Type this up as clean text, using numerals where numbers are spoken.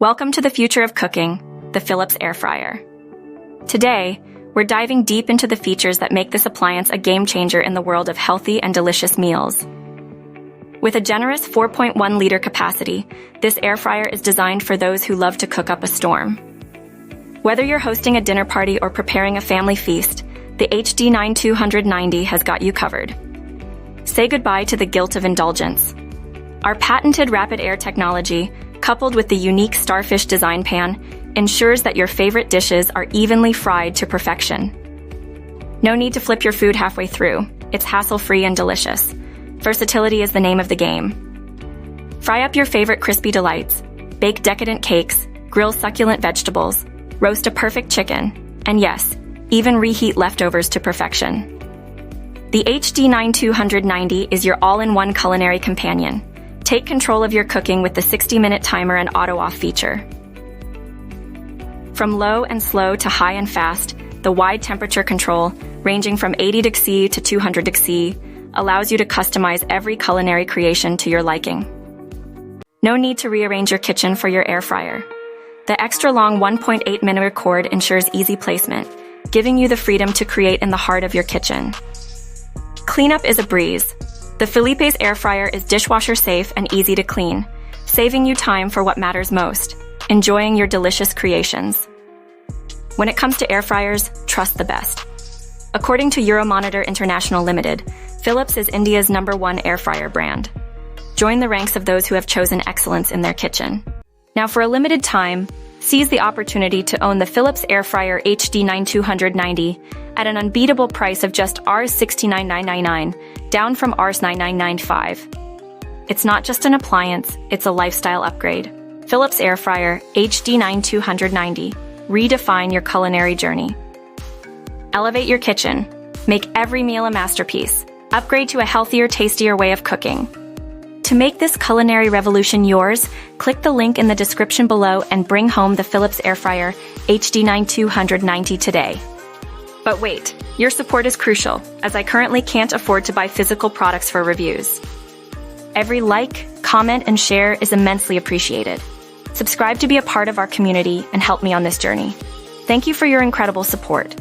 Welcome to the future of cooking, the Philips air fryer. Today, we're diving deep into the features that make this appliance a game changer in the world of healthy and delicious meals. With a generous 4.1-liter capacity, this air fryer is designed for those who love to cook up a storm. Whether you're hosting a dinner party or preparing a family feast, the HD9200 has got you covered. Say goodbye to the guilt of indulgence. Our patented rapid air technology, coupled with the unique starfish design pan, ensures that your favorite dishes are evenly fried to perfection. No need to flip your food halfway through. It's hassle-free and delicious. Versatility is the name of the game. Fry up your favorite crispy delights, bake decadent cakes, grill succulent vegetables, roast a perfect chicken, and yes, even reheat leftovers to perfection. The HD9200 is your all-in-one culinary companion. Take control of your cooking with the 60-minute timer and auto-off feature. From low and slow to high and fast, the wide temperature control, ranging from 80 degrees C to 200 degrees C, allows you to customize every culinary creation to your liking. No need to rearrange your kitchen for your air fryer. The extra-long 1.8-millimeter cord ensures easy placement, giving you the freedom to create in the heart of your kitchen. Cleanup is a breeze. The Philips air fryer is dishwasher-safe and easy to clean, saving you time for what matters most, enjoying your delicious creations. When it comes to air fryers, trust the best. According to Euromonitor International Limited, Philips is India's #1 air fryer brand. Join the ranks of those who have chosen excellence in their kitchen. Now, for a limited time, seize the opportunity to own the Philips air fryer HD9200 at an unbeatable price of just Rs. 69,999, down from Rs. 9995. It's not just an appliance, it's a lifestyle upgrade. Philips air fryer HD9200. Redefine your culinary journey. Elevate your kitchen. Make every meal a masterpiece. Upgrade to a healthier, tastier way of cooking. To make this culinary revolution yours, click the link in the description below and bring home the Philips air fryer HD9200 today. But wait, your support is crucial, as I currently can't afford to buy physical products for reviews. Every like, comment, and share is immensely appreciated. Subscribe to be a part of our community and help me on this journey. Thank you for your incredible support.